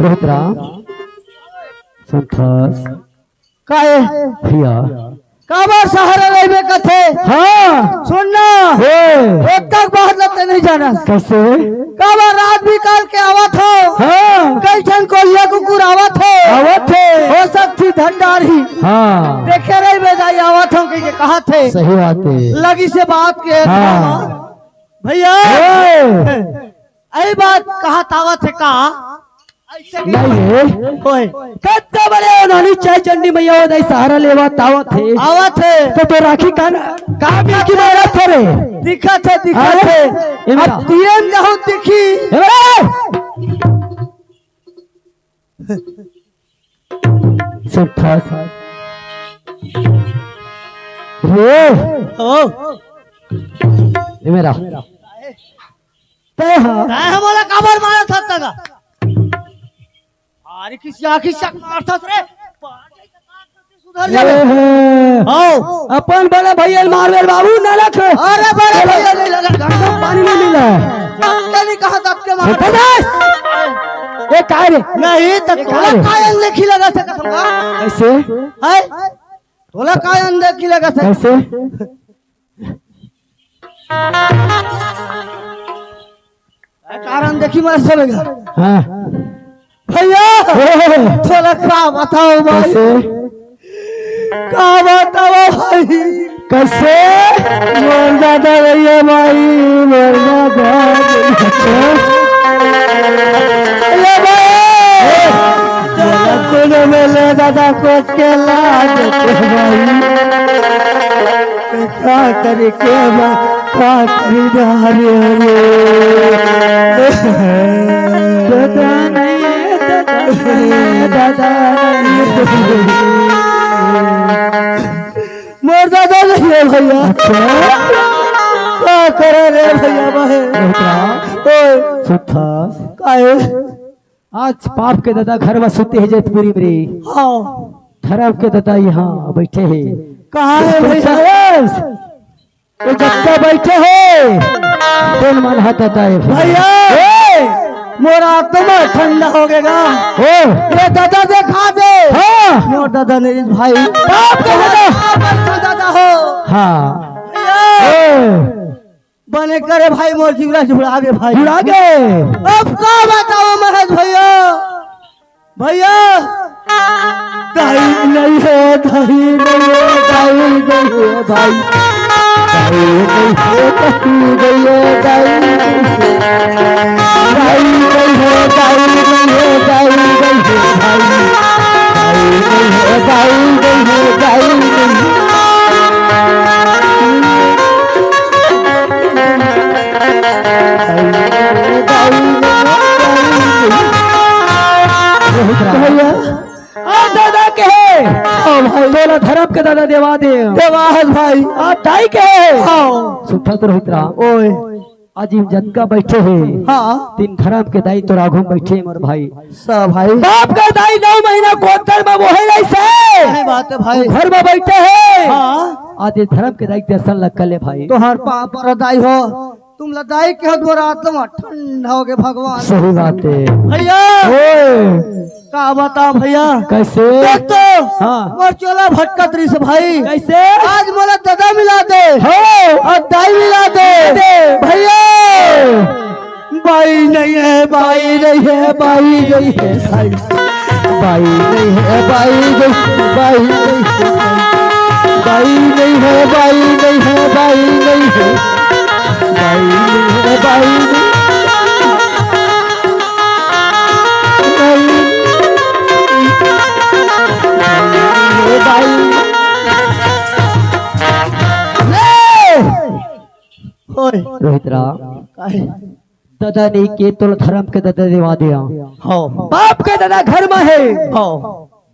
S1: रोहित राम संतोष
S2: काहे
S1: भैया
S2: काबर सहारा रही कथे
S1: हाँ
S2: सुनना एक तक बात लगते नहीं जाना
S1: कैसे
S2: काबर रात भी काल के आवत हो
S1: हाँ
S2: कई जन को ये कुकुर आवत हो
S1: आवत है
S2: हो सकती धंडारी
S1: हाँ
S2: देखे रही बेजाई आवत हो कि कहा थे
S1: सही बात है
S2: लगी से बात के
S1: हाँ।
S2: भैया
S1: ए,
S2: यही बात कहा तावत है कहा ऐसे भी
S1: नहीं है
S2: होए
S1: कत्ते बड़े उन्होंने चाय चंडी मैया वो दाई सहारा लेवा तावत है
S2: आवत है
S1: तो राखी कहाँ भी की मेरा थे रे
S2: दिखत है दिखत
S1: अरे,
S2: है
S1: ये मेरा।
S2: अब दियन जहाँ दिखी
S1: ए बड़े! संतोष रे
S2: ओ
S1: ये मेरा ते हाँ
S2: काय हमारा काबर मारा था तगा अरे किसी आखी शक मारता रे सुधर जावे आओ
S1: अपन बड़े भैया मारवे बाबू नलक
S2: अरे बड़े भैया नहीं लगा
S1: गंगा पानी में मिला
S2: क्या नहीं कहा तब के मार
S1: संतोष ये काय रे
S2: नहीं तो तोला
S1: है?
S2: कायन देखी लगा से कसम का
S1: कैसे
S2: है तोला कायन देखी लगा से
S1: कैसे
S2: कारण देखी मार सबेगा
S1: हाँ
S2: भैया
S1: ए,
S2: तोला का बताओ भाई
S1: कैसे
S2: का बताओ भाई
S1: कैसे मोर दादा भैया भाई मोर दादा ये भाई तूने मेले दादा को के लाज के भाई क्या करे के भाई क्या करी दादा नहीं दादा मोर दादा नहीं है भैया क्या करे रे भैया भाई काहे आज पाप के दादा घर में सुते है जयपुरी में हाँ धर्म के दादा यहाँ बैठे हैं कहाँ है भैया जब बैठे हो कौन मन हाथ दादा है भैया
S2: मोरा आत्मा ठंडा हो गएगा।
S1: ओ
S2: ये दादा देखा दे।
S1: हाँ
S2: यो दादा नहीं भाई
S1: बाप का दादा
S2: बच्चा दादा हो।
S1: हाँ
S2: ये
S1: ओ
S2: बने करे भाई मोर जीवरा जुड़ा गए भाई।
S1: जुड़ा गए
S2: अब का बताओ महेश भैया भैया
S1: दाई नहीं है दाई नहीं है दाई नहीं है भाई दाई नहीं है दाई नहीं है दाई नहीं है दाई नहीं है दाई नहीं है भाई दाई नहीं है दाई नहीं है भैया दादा के भाई बोला धर्म के दादा देवा दे
S2: देवाहस भाई
S1: आप दाई के
S2: हाँ
S1: सुठा तो रोहित राम
S2: ओए
S1: आज जनका बैठे है
S2: हाँ
S1: तीन धर्म के दाई तो राघव बैठे मोर भाई
S2: सब भाई
S1: बाप का दाई 9 महीना कोतर में वो है ऐसे
S2: सही बात है भाई।
S1: घर में बैठे है
S2: हाँ
S1: आज ये धर्म के दाई दर्शन लग कर ले भाई
S2: तोहर पाप पर लदाई हो तुम लदाई के हो तुम्हारा आत्मा ठंडा हो गए भगवान।
S1: सही बात है
S2: भैया
S1: ओए
S2: का बता भैया
S1: कैसे
S2: देख तो
S1: हाँ
S2: मोर चोला भटका तरी से भाई
S1: कैसे
S2: आज मोला दादा मिला दे
S1: हो
S2: और दाई मिला दे भैया
S1: बाई नहीं है बाई नहीं है बाई नहीं है बाई बाई नहीं है बाई नहीं बाई नहीं बाई नहीं है बाई नहीं है बाई नहीं है बाई नहीं है बाई
S2: ओए
S1: रोहित राम
S2: काहे
S1: दादा ने के तोल धर्म के दादा देवा दिया
S2: हो
S1: बाप के दादा घर में है
S2: हो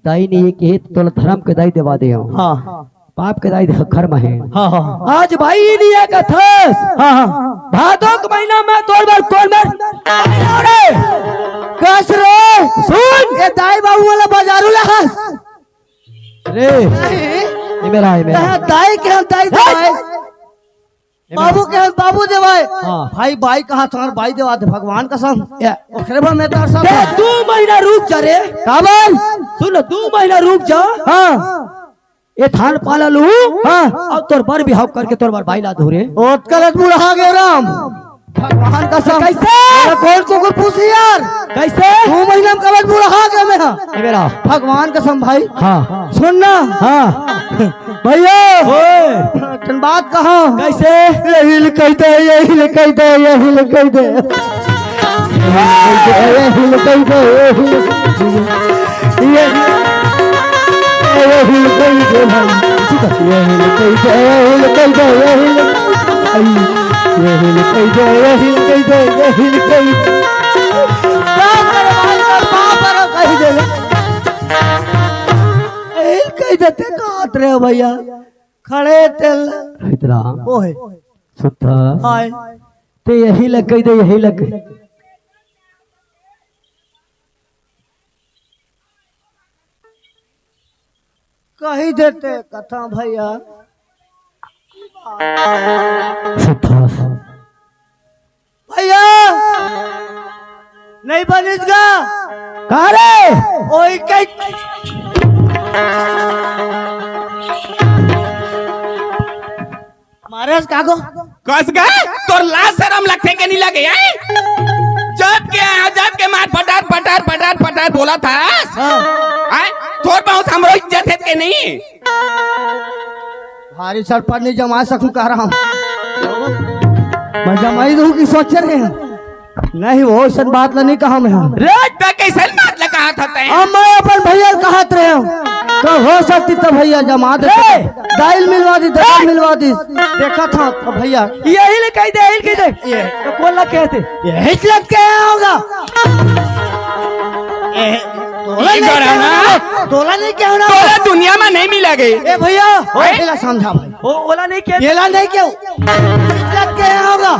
S1: दाई ने ये के तोल धर्म के दाई देवा दिया
S2: हाँ
S1: बाप के दाई घर में है
S2: हाँ हाँ
S1: आज भाई दिया कथस
S2: हाँ हाँ
S1: भादों के महीना में तोड़ बार
S2: कस रे
S1: सुन
S2: ये दाई बाबू वाला बाजारू लहस
S1: रे ये मेरा
S2: दाई के हम दाई देवाए बाबू के हम बाबू देवाए
S1: हाँ।
S2: भाई भाई कहा तुम्हारे भाई देवा दे भगवान कसम
S1: या।
S2: ओकरे भर में तार सब
S1: ते 2 महीना रुक जा रे
S2: काबल
S1: सुन 2 महीना रुक जा
S2: हाँ
S1: ये थान पाला लू
S2: हाँ
S1: अब तोर बर बिहाव करके तोर बर भाई ला धोरे
S2: ओत कलत बुढ़ा गए राम भगवान कसम
S1: कैसे?
S2: अरे कौन को पूछी यार
S1: कैसे
S2: 2 महीना में कलत बुढ़ा गए मैं
S1: ये मेरा
S2: भगवान कसम भाई
S1: हाँ
S2: सुनना
S1: हाँ
S2: भैया
S1: ओए
S2: तुम बात कहा
S1: कैसे
S2: यही लिखाई दे यही लिखाई दे यही लिखाई दे
S1: यही लिखाई दे यही लिखाई दे भाई यही लिखाई दे यही लिखाई दे यही लिखाई दे यही लिखाई दे यही लिखाई दे
S2: कही देते काट रहे हो भैया खड़े तेल
S1: इतना
S2: ओए
S1: सुता
S2: हाय
S1: ते यही लग गई दे यही लग गई
S2: कही देते कथा भैया
S1: सुता
S2: भैया नहीं बनेगा
S1: कहा रे
S2: ओए कई महाराज कागो
S6: कस गए तोर लाज शरम लगते के नहीं लगे हैं? जब के मार पटार पटार पटार पटार बोला था थोड़ बहुत हमरो इज्जत है के नहीं
S2: भारी सर पर नहीं जमा सकूं कह रहा हूं मैं जमाई दूं की सोच रहे हैं नहीं वो ऐसा बात नहीं कहा मैं
S6: रोज पे कैसे मार लगा था तै
S2: अब मैं अपन भैया कहत रहे हूं तो हो सकती तो भैया जमा दे दाइल मिलवा दी दाइल मिलवा दी देखा था तो भैया
S1: यही ले कह दे यही कह दे
S2: ये
S1: तो कौन लग कहते
S2: यही लग के होगा तोला नहीं क्या होना
S6: तोला दुनिया में नहीं मिलेगे
S2: ए भैया ओला समझा भाई
S1: ओ ओला नहीं कहते
S2: येला नहीं क्यों लग के होगा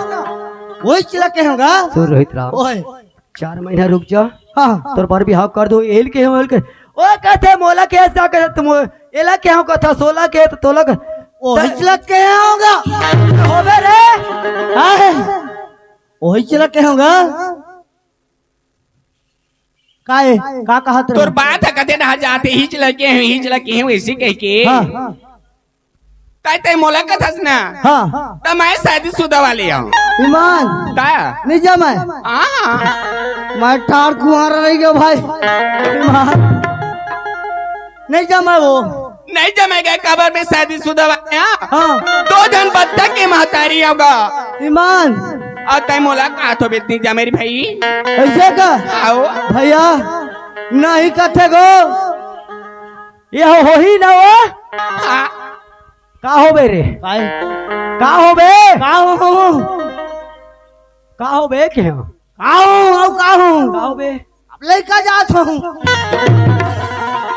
S2: वही चिलक के होगा
S1: सुन रोहित राम
S2: ओए
S1: 4 महीना रुक जा
S2: हाँ
S1: तोर बार बिहाव कर दो एल के हो एल के ओ कहते मोला के ऐसा कर तुम एला के हो कथा 16 के तो तोला का
S2: वही चिलक के होगा
S1: होबे रे
S2: वही चिलक के होगा काहे का कहत
S6: तोर
S2: रहे
S6: बात है कते ना जाते हिच लगे हैं हिच लगे हैं वैसे कह के
S2: हाँ
S6: ताई ताई मुलाकात हस ना
S2: हाँ
S6: तो मैं शादीशुदा वाले हूँ
S2: ईमान
S6: का
S2: नहीं जमा मैं ठार कुंवारा रह गया भाई ईमान नहीं जमा वो
S6: नहीं जमेगा कबर में शादीशुदा वाले
S2: हाँ
S6: 2 जन बच्चा के महतारी होगा
S2: ईमान
S6: और तय मुलाकात हो बेतनी जा मेरी भाई
S2: ऐसे का
S6: आओ
S2: भैया नहीं कथे गो ये हो ही ना वो
S6: हाँ
S1: का हो बे रे
S2: काहे
S1: का हो बे
S2: का हो
S1: का हो बे के हो
S2: का
S1: का हो बे
S2: अब लड़का जात हूँ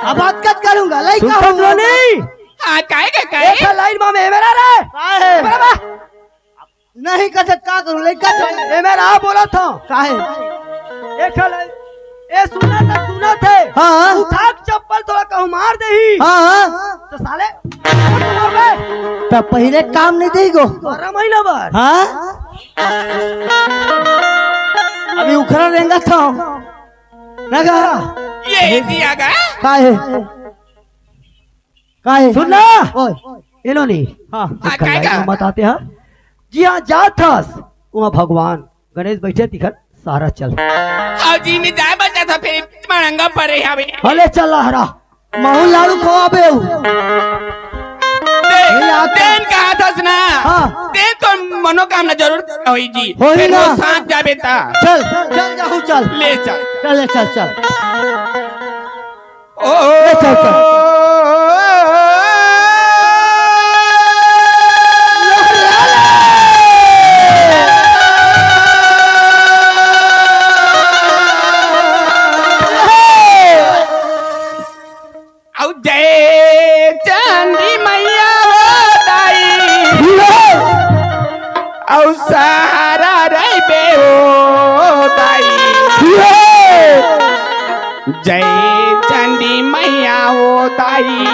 S2: अब बात कट करूंगा
S1: तुम
S2: लड़का
S1: समझो
S2: हूँ
S1: नहीं
S6: हाँ काहे
S1: एक लाइन में ए मेरा रे
S2: काहे
S1: बराबर
S2: नहीं कथे का करूं लड़का
S1: ए मेरा बोला था
S2: काहे
S1: एक लाइन ए सुना थे
S2: हाँ
S1: उठा के चप्पल थोड़ा कहूं मार दे ही
S2: हाँ
S1: तो साले
S2: तो पहले काम नहीं देगो
S1: 12 महीना बाद
S2: हाँ अभी उखड़ा रहेगा था ना कहा
S6: ये दिया गा
S2: काहे काहे
S1: सुन ना
S2: ओए
S1: इन्होंने
S2: हाँ
S6: हाँ काहे का
S1: बताते हैं जी हाँ जात थस वहाँ भगवान गणेश बैठे दिखत सारा चल
S6: और जी में जाए बचा था फिर मरंगा पड़े हवे
S1: भले चल हरा
S2: महू लाड़ू खवाबे
S6: देन कहा था ना
S2: हाँ।
S6: देन तो मनोकामना जरूर होई जी
S2: होई
S6: फिर
S2: ना।
S6: वो साथ जाबे ता
S2: चल चल जाऊँ चल
S6: ले चल
S2: चल चल चल
S6: ओ
S2: चल, चल।
S6: औ जय चंडी मैया वो दाई औ सहारा रे बे ओ दाई जय चंडी मैया वो दाई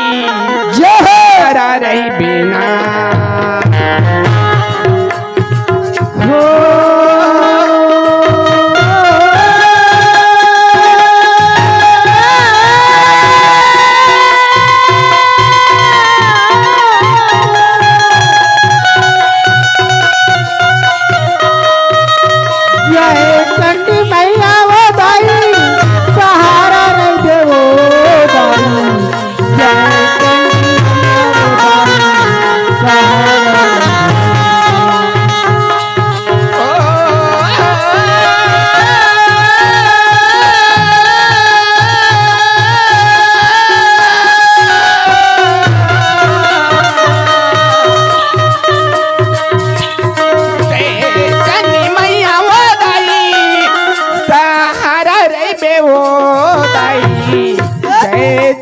S6: सहारा रही बिना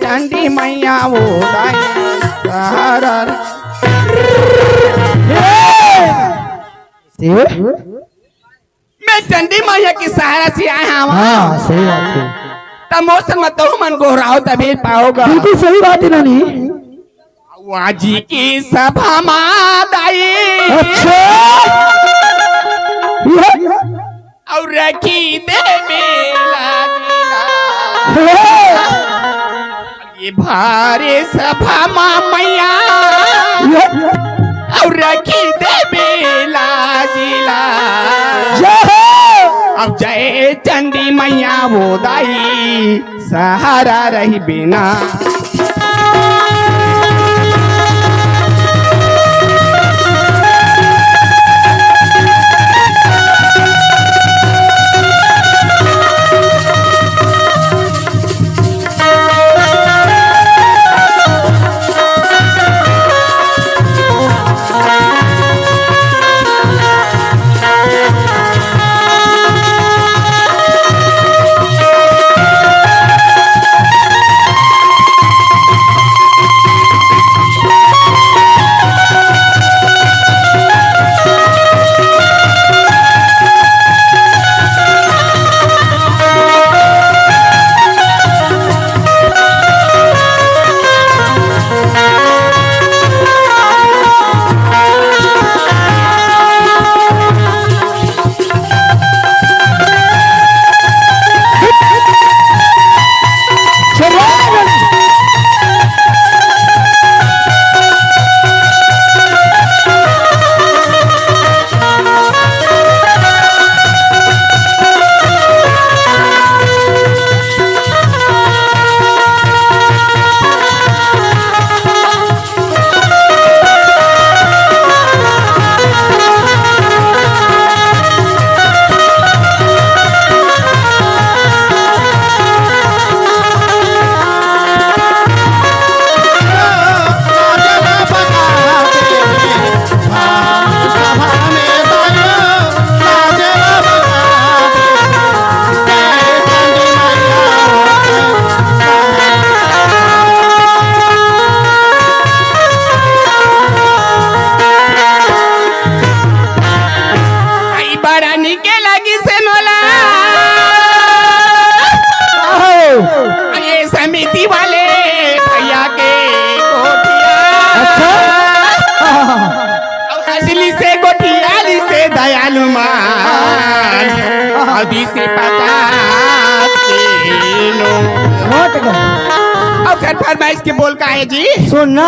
S6: चंडी मैया वो दाई सहारा मैं चंडी मैया की सहारा से आया हूँ
S1: हाँ सही बात है
S6: तब मौसम में तो मन गोहराओ तभी पाओगा
S1: बिल्कुल सही बात है नानी
S6: वाजी की सभा मादाई
S1: अच्छा
S6: और रखी दे मेला ये भारे सभा मैया और रखी दे बेला जिला अब जय चंडी मैया वो दाई सहारा रही बिना सिटी वाले भैया के गोटिया
S2: अच्छा
S6: और असली से गोटियाली से दयालु मान अभी से 50 किलो
S2: हट गए।
S6: और फिर फरमाइश के बोल का है जी।
S2: सुन ना,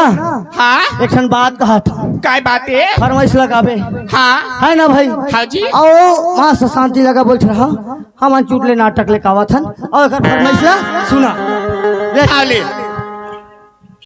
S6: हाँ
S2: एक ठन बात कहा था,
S6: काय बात है।
S2: फरमाइश लगावे
S6: हाँ
S2: है ना भाई।
S6: हाँ जी।
S2: आओ वहाँ से शांति लगा बैठ रहा हम चुटले नाटक ले कावा थन और एक फरमाइश ला सुना
S6: हाँ ले